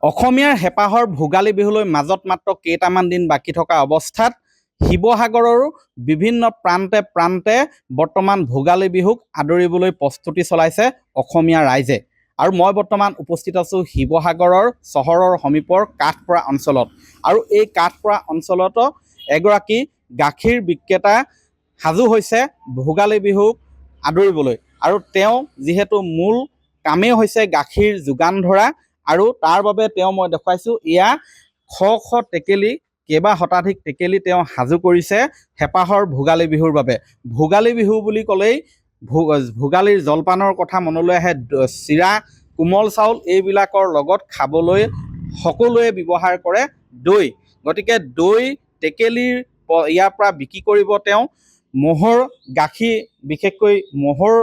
অসমীয়াৰ হেঁপাহৰ ভোগালী বিহুলৈ মাজত মাত্ৰ কেইটামান দিন বাকী থকা অৱস্থাত শিৱসাগৰৰো বিভিন্ন প্ৰান্তে প্ৰান্তে বৰ্তমান ভোগালী বিহুক আদৰিবলৈ প্ৰস্তুতি চলাইছে অসমীয়া ৰাইজে। আৰু মই বৰ্তমান উপস্থিত আছোঁ শিৱসাগৰৰ চহৰৰ সমীপৰ কাঠপৰা অঞ্চলত। আৰু এই কাঠপৰা অঞ্চলত এগৰাকী গাখীৰ বিক্ৰেতা সাজু হৈছে ভোগালী বিহুক আদৰিবলৈ। আৰু তেওঁ যিহেতু মূল কামেই হৈছে গাখীৰ যোগান ধৰা, আৰু তাৰ বাবে তেওঁ মই দেখুৱাইছোঁ এয়া শ টেকেলি, কেইবা শতাধিক টেকেলি তেওঁ সাজু কৰিছে হেঁপাহৰ ভোগালী বিহুৰ বাবে। ভোগালী বিহু বুলি ক'লেই ভোগালীৰ জলপানৰ কথা মনলৈ আহে। চিৰা, কোমল চাউল এইবিলাকৰ লগত খাবলৈ সকলোৱে ব্যৱহাৰ কৰে দৈ। গতিকে দৈ টেকেলিৰ ইয়াৰ পৰা বিক্ৰী কৰিব তেওঁ। ম'হৰ গাখীৰ, বিশেষকৈ ম'হৰ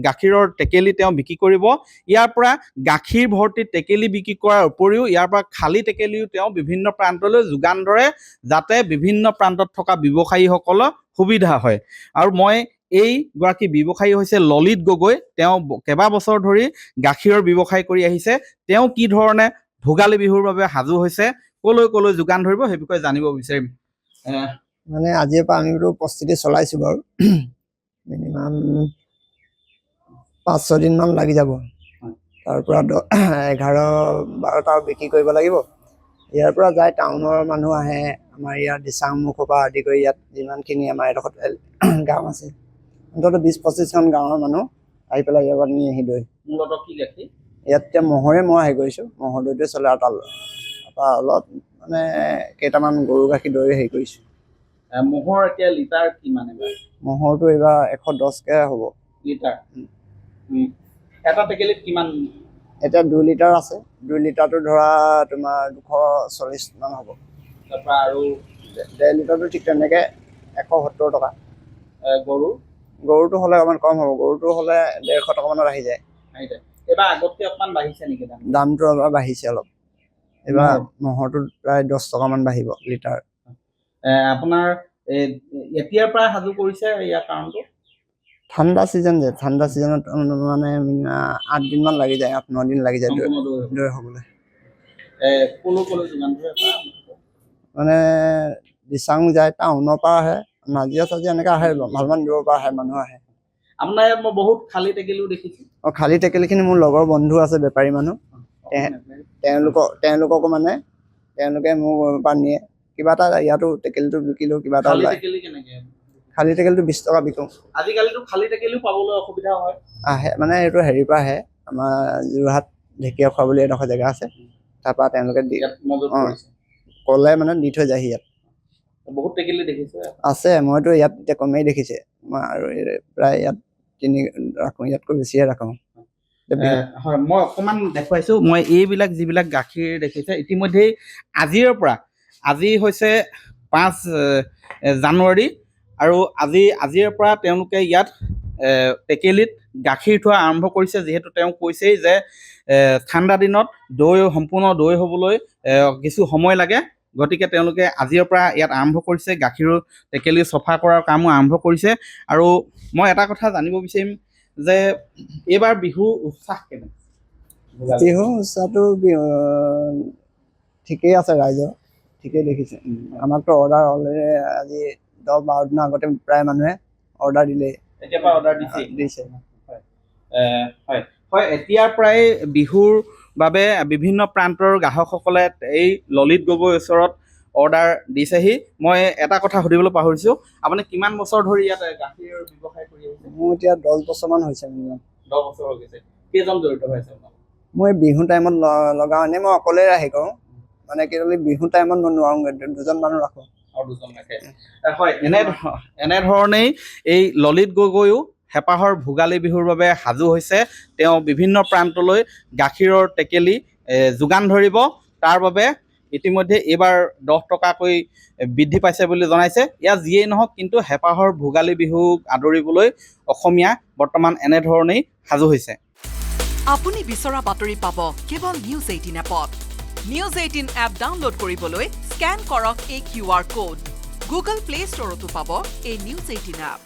গাখীৰৰ টেকেলি তেওঁ বিক্ৰী কৰিব। ইয়াৰ পৰা গাখীৰ ভৰ্তি টেকেলি বিক্ৰী কৰাৰ উপৰিও ইয়াৰ পৰা খালী টেকেলিও তেওঁ বিভিন্ন প্ৰান্তলৈ যোগান ধৰে, যাতে বিভিন্ন প্ৰান্তত থকা ব্যৱসায়ীসকলৰ সুবিধা হয়। আৰু মই এইগৰাকী ব্যৱসায়ী হৈছে ললিত গগৈ। তেওঁ কেইবাবছৰ ধৰি গাখীৰৰ ব্যৱসায় কৰি আহিছে। তেওঁ কি ধৰণে ভোগালী বিহুৰ বাবে সাজু হৈছে, কলৈ কলৈ যোগান ধৰিব, সেই বিষয়ে জানিব বিচাৰিম। মানে আজিৰ পৰা আমিতো প্ৰস্তুতি চলাইছোঁ বাৰু। মিনিমাম 5-6 দিনমান লাগি যাব। তাৰ পৰা 11-12টা বিক্ৰী কৰিব লাগিব। ইয়াৰ পৰা যায় টাউনৰ মানুহ আহে, আমাৰ ইয়াত দিচাংমুখৰ পৰা আদি কৰি ইয়াত যিমানখিনি আমাৰ এডোখৰত গাঁও আছে, অন্ততঃ 20-25খন গাঁৱৰ মানুহ আহি পেলাই ইয়াৰ পৰা নি আহি দৈ। মূলতঃ কি গাখীৰ? ইয়াত এতিয়া ম'হৰে মই হেৰি কৰিছোঁ, ম'হৰ দৈটোৱে চলে। আৰু তাৰপৰা অলপ মানে কেইটামান গৰু গাখীৰ দৈ হেৰি কৰিছোঁ। ম'হৰ এতিয়া লিটাৰ কিমান এইবাৰ? ম'হৰটো এইবাৰ 110কৈ হ'ব লিটাৰ। এটা টেকেলিত কিমান? এতিয়া 2 লিটাৰ আছে। 2 লিটাৰটো ধৰা তোমাৰ 240 মান হ'ব। তাৰপৰা আৰু 1.5 লিটাৰটো ঠিক তেনেকৈ 170 টকা। গৰুটো হ'লে অকণমান কম হ'ব। গৰুটো হ'লে 150 টকামানত আহি যায়। এইবাৰ আগতকৈ অকণমান বাঢ়িছে নেকি দামটো? এবাৰ বাঢ়িছে অলপ। এইবাৰ ম'হৰটো প্ৰায় 10 টকামান বাঢ়িব লিটাৰ। আপোনাৰ এতিয়াৰ পৰা সাজু কৰিছে ইয়াৰ কাৰণটো? ঠাণ্ডা ছিজন যে, ঠাণ্ডা ছিজনত মানে 8 দিনমান লাগি যায়, 8-9 দিন লাগি যায় দৈ হ'বলৈ। মানে দিচাং যায়, টাউনৰ পৰা আহে, নাজিৰা চাজিৰা এনেকৈ আহে, ভালমান দূৰৰ পৰা আহে, মানুহ আহে। আপোনাৰ ইয়াত মই বহুত খালী টেকেলিও দেখিছোঁ। খালী টেকেলিখিনি মোৰ লগৰ বন্ধু আছে, বেপাৰী মানুহ, তেওঁলোককো মানে তেওঁলোকে মোৰ পৰা নিয়ে। কিবা এটা ইয়াতো টেকেলিটো বিকিলেও কিবা এটা ওলায়। খালী টেকেলিটো 20 টকা বিকোঁ। আজিকালিতো খালী টেকেলিও পাবলৈ অসুবিধা হয়। আহে মানে এইটো হেৰিৰ পৰা আহে, আমাৰ যোৰহাট ঢেকীয়াখোৱা বুলি এডোখৰ জেগা আছে, তাৰপৰা তেওঁলোকে ক'লে মানে দি থৈ যায়হি ইয়াত। বহুত টেকেলি দেখিছে আছে। মইতো ইয়াত এতিয়া কমেই দেখিছে, মই আৰু প্ৰায় ইয়াত 3 ৰাখোঁ, ইয়াতকৈ বেছিয়ে ৰাখোঁ। হয়, মই অকণমান দেখুৱাইছোঁ। মই এইবিলাক যিবিলাক গাখীৰ দেখিছে ইতিমধ্যেই আজি হৈছে 5 জানুৱাৰী, আৰু আজিৰ পৰা তেওঁলোকে ইয়াত টেকেলিত গাখীৰ থোৱা আৰম্ভ কৰিছে। যিহেতু তেওঁ কৈছেই যে ঠাণ্ডা দিনত সম্পূৰ্ণ দৈ হ'বলৈ কিছু সময় লাগে, গতিকে তেওঁলোকে আজিৰ পৰা ইয়াত আৰম্ভ কৰিছে। গাখীৰৰ টেকেলি চফা কৰাৰ কামো আৰম্ভ কৰিছে। আৰু মই এটা কথা জানিব বিচাৰিম যে এইবাৰ বিহুৰ উৎসাহ কেনে? বিহুৰ উৎসাহটো ঠিকেই আছে, ৰাইজৰ ঠিকেই দেখিছে। আমাকতো অৰ্ডাৰ অলৰেডি আজি 10-12 দিনৰ আগতে প্ৰায় মানুহে অৰ্ডাৰ দিলেই। এতিয়াৰ পৰা অৰ্ডাৰ দিছে? হয়, এতিয়াৰ পৰাই বিহুৰ বাবে বিভিন্ন প্ৰান্তৰ গ্ৰাহকসকলে এই ললিত গগৈৰ ওচৰত অৰ্ডাৰ দিছেহি। মই এটা কথা সুধিবলৈ পাহৰিছোঁ, আপুনি কিমান বছৰ ধৰি ইয়াত গাখীৰৰ ব্যৱসায় কৰি আহিছে? মোৰ এতিয়া 10 বছৰমান হৈছে। 10 বছৰ হৈ গৈছে। কেইজন জড়িত হৈ আছে? মই বিহু টাইমত লগাওঁ, এনেই মই অকলে হেৰি কৰোঁ, মানে কি বিহু টাইমত মই নোৱাৰোঁগৈ, 2জন মানুহ ৰাখোঁ। আৰু 2জন ৰাখে। হয়, এনেধৰণেই এই ললিত গগৈও হেঁপাহৰ ভোগালী বিহুৰ বাবে সাজু হৈছে। তেওঁ বিভিন্ন প্ৰান্তলৈ গাখীৰৰ টেকেলি যোগান ধৰিব। তাৰ বাবে ইতিমধ্যে এইবাৰ 10 টকাকৈ বৃদ্ধি পাইছে বুলি জনাইছে। ইয়াত যিয়েই নহওক, কিন্তু হেঁপাহৰ ভোগালী বিহুক আদৰিবলৈ অসমীয়া বৰ্তমান এনেধৰণেই সাজু হৈছে। আপুনি বিচৰা বাতৰি পাব কেৱল নিউজ 18 এপত। নিউজ 18 এপ ডাউনলোড কৰিবলৈ স্কেন কৰক এই QR কোড। গুগল প্লে ষ্টৰতো পাব এই নিউজ 18 এপ।